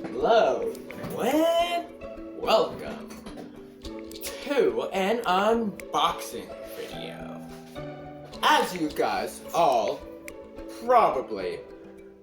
Hello, and welcome to an unboxing video. As you guys all probably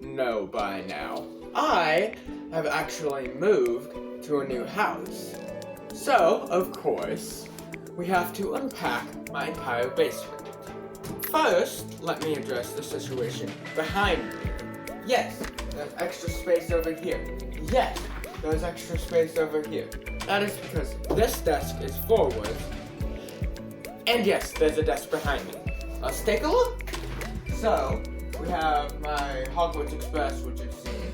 know by now, I have actually moved to a new house. So, of course, we have to unpack my entire basement. First, let me address the situation behind me. Yes, there's extra space over here. Yes, there's extra space over here. That is because this desk is forward. And yes, there's a desk behind me. Let's take a look. So, we have my Hogwarts Express, which you've seen,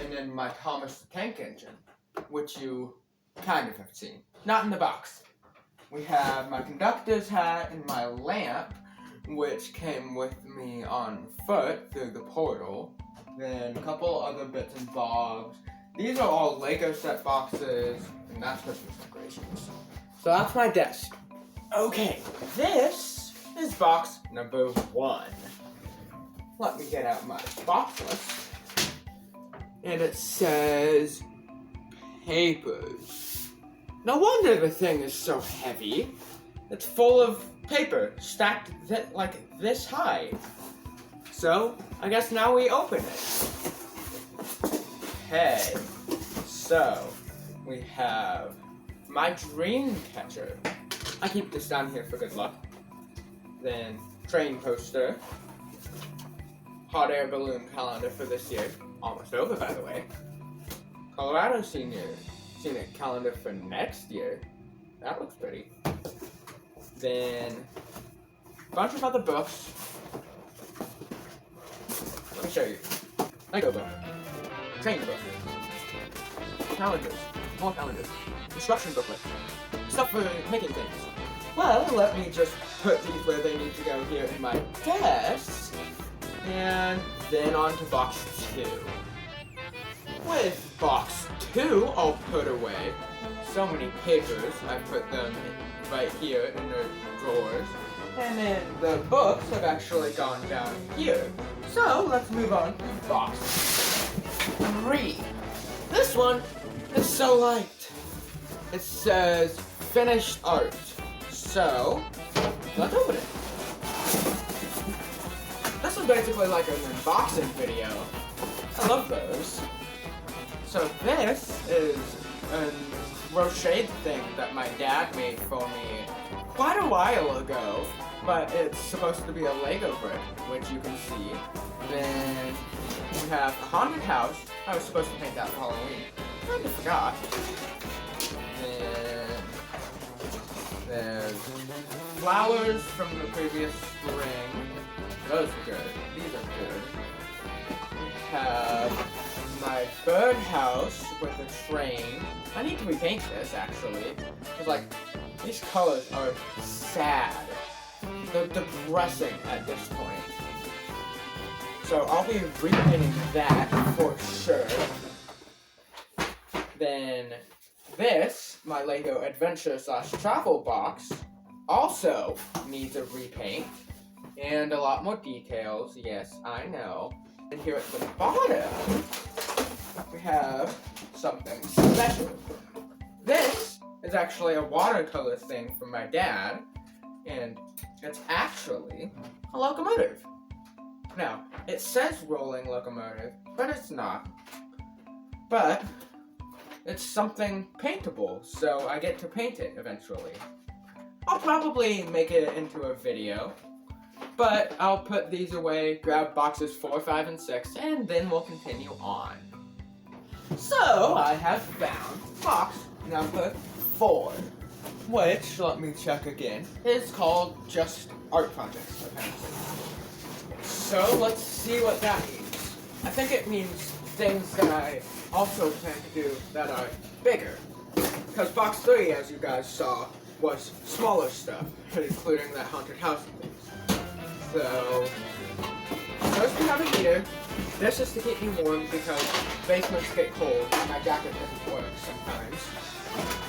and then my Thomas the Tank Engine, which you kind of have seen. Not in the box. We have my conductor's hat and my lamp, which came with me on foot through the portal. Then a couple other bits and bobs. These are all Lego set boxes, and that's Christmas decorations. So that's my desk. Okay, this is box number 1. Let me get out my box list. And it says papers. No wonder the thing is so heavy. It's full of paper stacked like this high. So, I guess now we open it. Okay, so we have my dream catcher. I keep this down here for good luck. Then, train poster. Hot air balloon calendar for this year. Almost over, by the way. Colorado Scenic calendar for next year. That looks pretty. Then, a bunch of other books. Let me show you. Lego book. Training book. Calendars. More calendars. Instruction booklet. Stuff for making things. Well, let me just put these where they need to go here in my desk. And then on to box 2. With box 2, I'll put away so many papers. I put them right here in their drawers. And then the books have actually gone down here. So, let's move on to box 3. This one is so light. It says finished art. So, let's open it. This is basically like an unboxing video. I love those. So this is a crocheted thing that my dad made for me quite a while ago, but it's supposed to be a Lego brick, which you can see. Then we have a haunted house. I was supposed to paint that for Halloween. Kind of forgot. Then there's flowers from the previous spring. Those are good. These are good. We have my birdhouse with a train. I need to repaint this, actually. Because, like, these colors are sad. They're depressing at this point. So I'll be repainting that for sure. Then this, my Lego adventure / travel box, also needs a repaint. And a lot more details, yes, I know. And here at the bottom, we have something special. This is actually a watercolor thing from my dad, and it's actually a locomotive. Now, it says rolling locomotive, but it's not. But it's something paintable, so I get to paint it eventually. I'll probably make it into a video. But I'll put these away, grab boxes 4, 5, and 6, and then we'll continue on. So, I have found box number 4, which, let me check again, is called Just Art Projects, apparently. So, let's see what that means. I think it means things that I also plan to do that are bigger. Because box 3, as you guys saw, was smaller stuff, including that haunted house and things. So, first we have a heater. This is to keep me warm because basements get cold and my jacket doesn't work sometimes.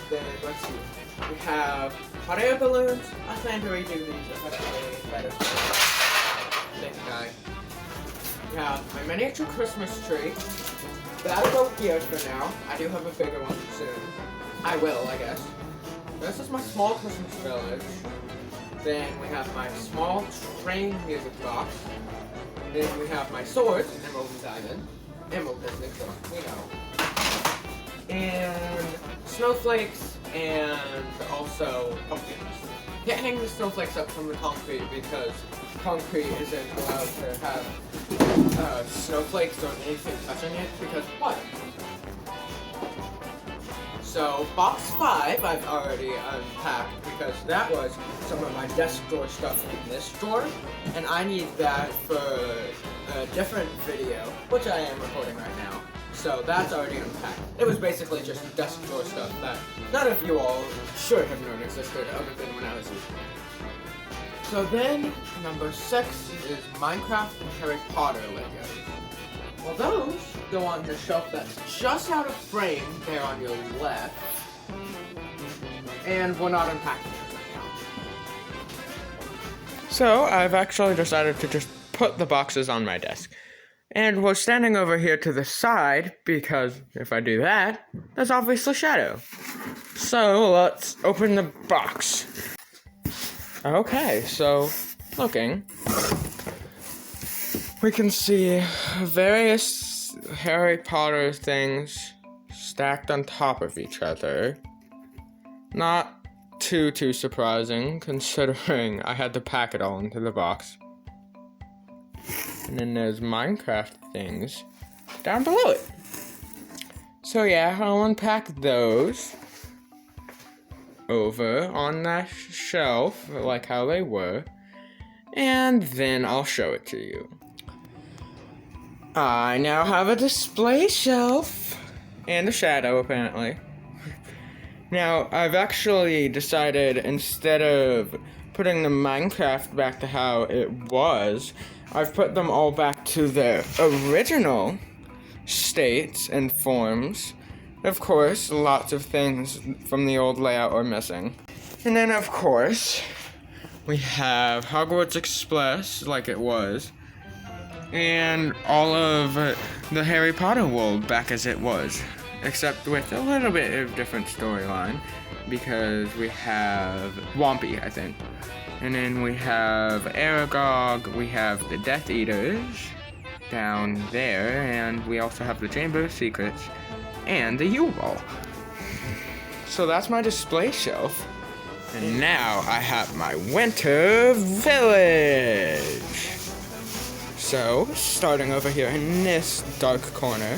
Then, let's see. We have hot air balloons. I plan to redo these eventually later. Thank you, guys. We have my miniature Christmas tree. That'll go go here for now. I do have a bigger one soon. I will, I guess. This is my small Christmas village. Then we have my small train music box. Then we have my swords, emerald and diamond. Emerald business, so we know. And snowflakes, and also pumpkins. Can't hang the snowflakes up from the concrete because concrete isn't allowed to have snowflakes or anything touching it because what? So box 5 I've already unpacked because that was some of my desk drawer stuff in this drawer, and I need that for a different video, which I am recording right now. So that's already unpacked. It was basically just desk drawer stuff that none of you all should have known existed other than when I was using it. So then, number 6 is Minecraft and Harry Potter Legos. Well, those go on the shelf that's just out of frame there on your left. And we're not unpacking it right now. So I've actually decided to just put the boxes on my desk. And we're standing over here to the side because if I do that, there's obviously shadow. So let's open the box. Okay, so looking, we can see various Harry Potter things stacked on top of each other. Not too surprising considering I had to pack it all into the box. And then there's Minecraft things down below it. So yeah, I'll unpack those over on that shelf, like how they were, and then I'll show it to you. I now have a display shelf, and a shadow apparently. Now, I've actually decided instead of putting the Minecraft back to how it was, I've put them all back to their original states and forms. Of course, lots of things from the old layout are missing. And then, of course, we have Hogwarts Express, like it was, and all of the Harry Potter world back as it was, except with a little bit of different storyline, because we have Whompy, I think. And then we have Aragog, we have the Death Eaters down there, and we also have the Chamber of Secrets and the U-Ball. So that's my display shelf. And now I have my Winter Village. So, starting over here in this dark corner,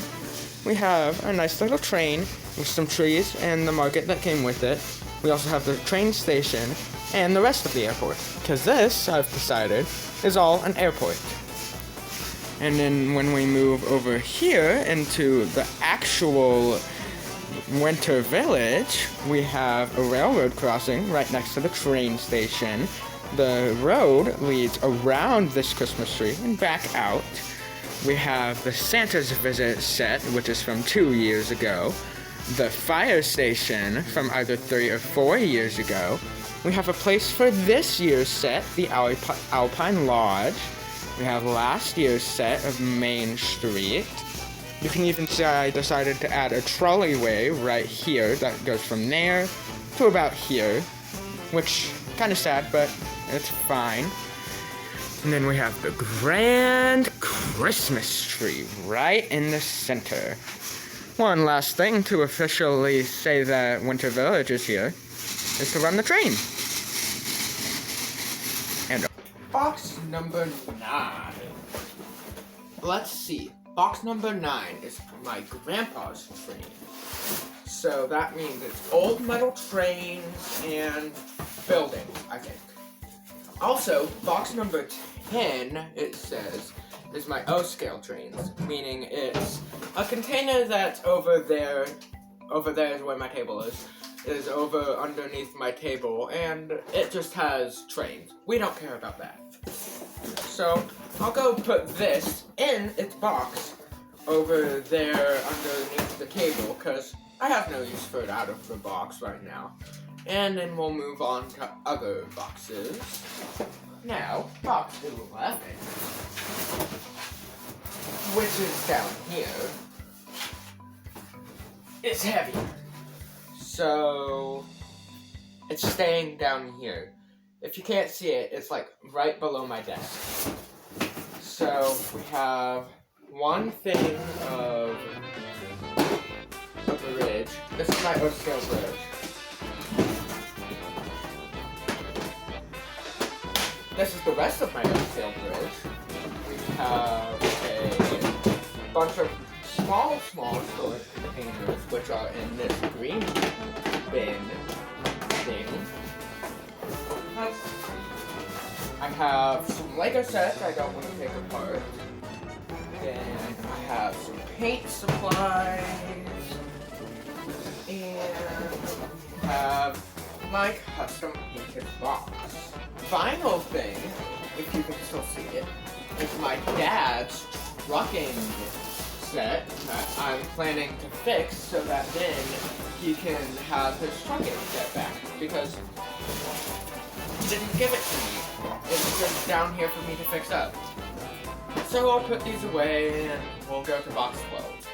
we have a nice little train with some trees and the market that came with it. We also have the train station and the rest of the airport, because this, I've decided, is all an airport. And then when we move over here into the actual Winter Village, we have a railroad crossing right next to the train station. The road leads around this Christmas tree and back out. We have the Santa's Visit set, which is from 2 years ago. The fire station from either 3 or 4 years ago. We have a place for this year's set, the Alpine Lodge. We have last year's set of Main Street. You can even see I decided to add a trolleyway right here that goes from there to about here, which kind of sad, but it's fine. And then we have the grand Christmas tree right in the center. One last thing to officially say that Winter Village is here is to run the train. And box number 9. Let's see. Box number 9 is my grandpa's train. So that means it's old metal trains and buildings, I think. Also, box number 10, it says, is my O-scale trains, meaning it's a container that's over there is where my table is over underneath my table, and it just has trains. We don't care about that. So, I'll go put this in its box over there underneath the table, because I have no use for it out of the box right now. And then we'll move on to other boxes. Now, box 11, which is down here. is heavy. So it's staying down here. If you can't see it, it's like right below my desk. So we have one thing of a bridge. This is my upscale bridge. This is the rest of my upscale bridge. We have a bunch of small storage containers, which are in this green bin thing. I have some Lego sets I don't want to take apart. Then I have some paint supplies. And I have my custom painted box. Final thing, if you can still see it, is my dad's trucking set that I'm planning to fix so that then he can have his trucking set back, because he didn't give it to me. It's just down here for me to fix up. So I'll put these away and we'll go to box 12.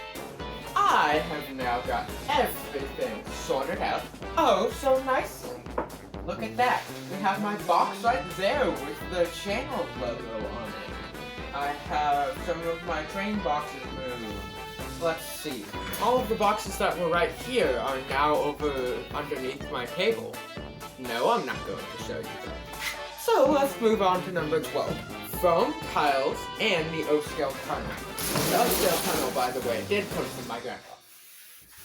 I have now got everything sorted out oh so nicely. Look at that. We have my box right there with the channel logo on it. I have some of my train boxes moved. Let's see. All of the boxes that were right here are now over underneath my table. No, I'm not going to show you that. So let's move on to number 12. Foam tiles and the O-scale tunnel. The O-scale tunnel, by the way, did come from my grandpa.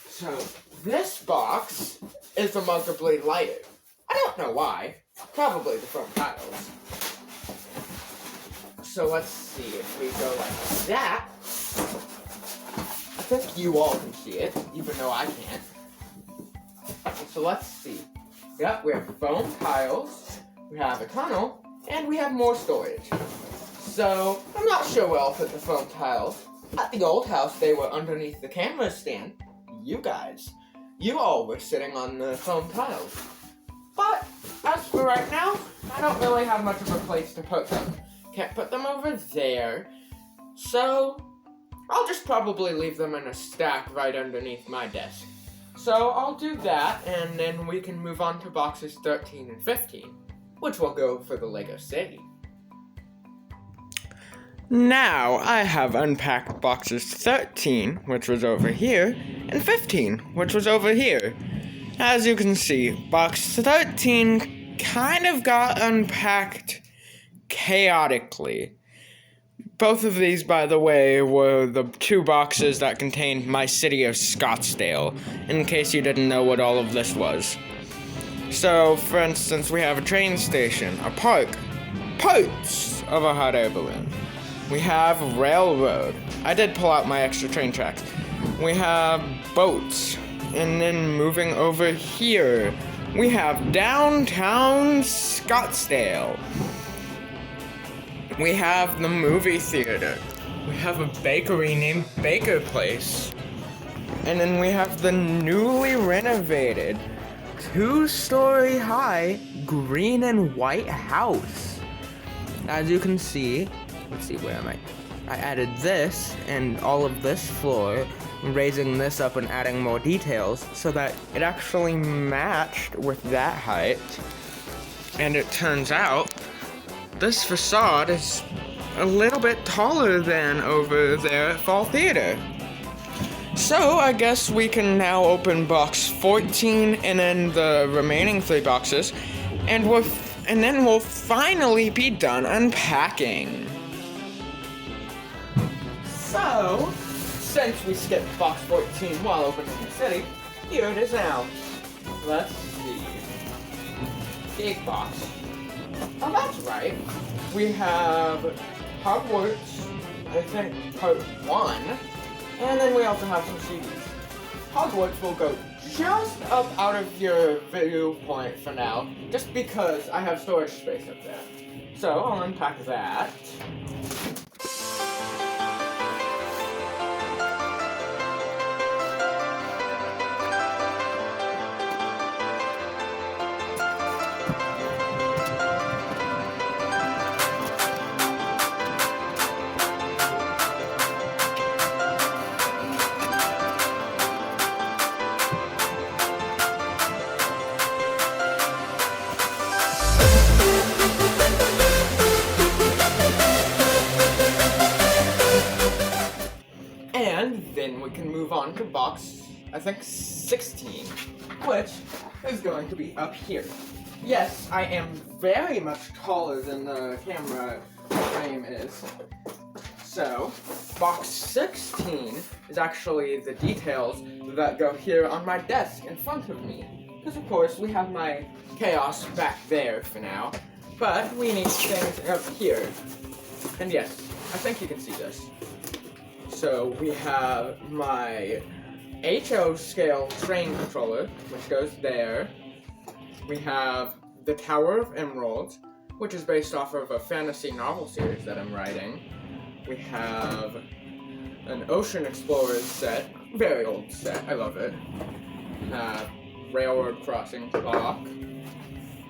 So this box is remarkably lighter. I don't know why. Probably the foam tiles. So let's see if we go like that. I think you all can see it, even though I can't. So let's see. Yep, we have foam tiles, we have a tunnel, and we have more storage. So I'm not sure where I'll put the foam tiles. At the old house, they were underneath the camera stand. You all were sitting on the foam tiles. But as for right now, I don't really have much of a place to put them. Can't put them over there. So I'll just probably leave them in a stack right underneath my desk. So I'll do that, and then we can move on to boxes 13 and 15, which will go for the Lego City. Now I have unpacked boxes 13, which was over here, and 15, which was over here. As you can see, box 13 kind of got unpacked chaotically. Both of these, by the way, were the two boxes that contained my city of Scottsdale, in case you didn't know what all of this was. So, for instance, we have a train station, a park, parts of a hot air balloon. We have a railroad. I did pull out my extra train tracks. We have boats. And then moving over here, we have downtown Scottsdale. We have the movie theater. We have a bakery named Baker Place. And then we have the newly renovated 2-story high green and white house. As you can see, let's see, where am I? I added this and all of this floor, raising this up and adding more details so that it actually matched with that height. And it turns out this facade is a little bit taller than over there at Fall Theater. So I guess we can now open box 14 and then the remaining 3 boxes, and then we'll finally be done unpacking. So, since we skipped box 14 while opening the city, here it is now. Let's see. Big box. Oh, that's right. We have Hogwarts, I think, part 1, and then we also have some CDs. Hogwarts will go just up out of your viewpoint for now, just because I have storage space up there. So, I'll unpack that. can move on to box, I think 16, which is going to be up here. Yes, I am very much taller than the camera frame is. So, box 16 is actually the details that go here on my desk in front of me. Because of course, we have my chaos back there for now. But we need things up here. And yes, I think you can see this. So, we have my HO scale train controller, which goes there. We have the Tower of Emeralds, which is based off of a fantasy novel series that I'm writing. We have an Ocean Explorers set, very old set, I love it. Have Railroad Crossing clock.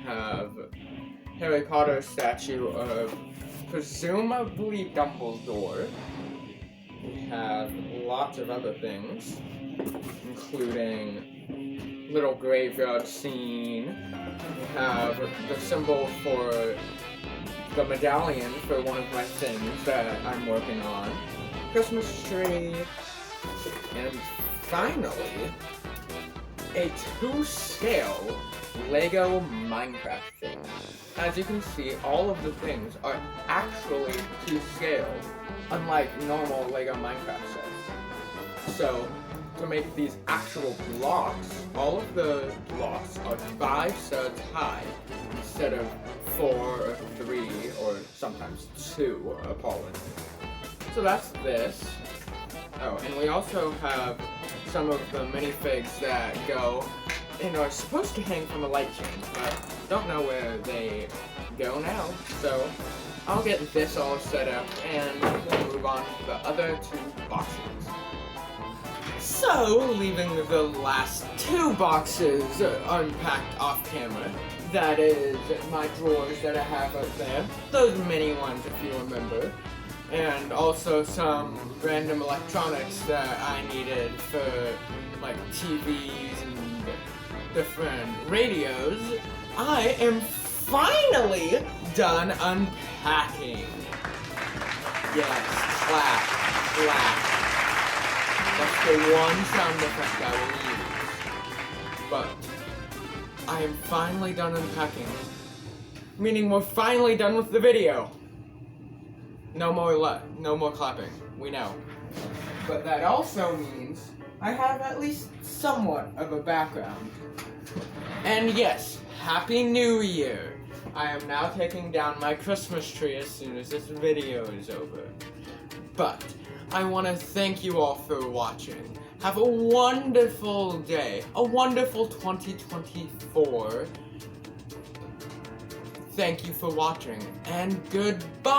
Have Harry Potter statue of presumably Dumbledore. We have lots of other things, including little graveyard scene. We have the symbol for the medallion for one of my things that I'm working on. Christmas tree. And finally, a 2-scale Lego Minecraft thing. As you can see, all of the things are actually 2 scale, unlike normal Lego Minecraft sets. So, to make these actual blocks, all of the blocks are 5 studs high instead of 4 or 3 or sometimes 2 appalling. So that's this. Oh, and we also have some of the minifigs that go and are supposed to hang from a light chain, but don't know where they go now. So I'll get this all set up and we'll move on to the other 2 boxes. So, leaving the last 2 boxes unpacked off camera, that is my drawers that I have up there, those mini ones if you remember, and also some random electronics that I needed for like TVs and different radios. I am finally done unpacking. Yes, clap, clap. That's the one sound effect I will use. But I am finally done unpacking. Meaning we're finally done with the video. No more clapping. We know. But that also means I have at least somewhat of a background. And yes, Happy New Year! I am now taking down my Christmas tree as soon as this video is over. But I want to thank you all for watching. Have a wonderful day. A wonderful 2024. Thank you for watching, and goodbye!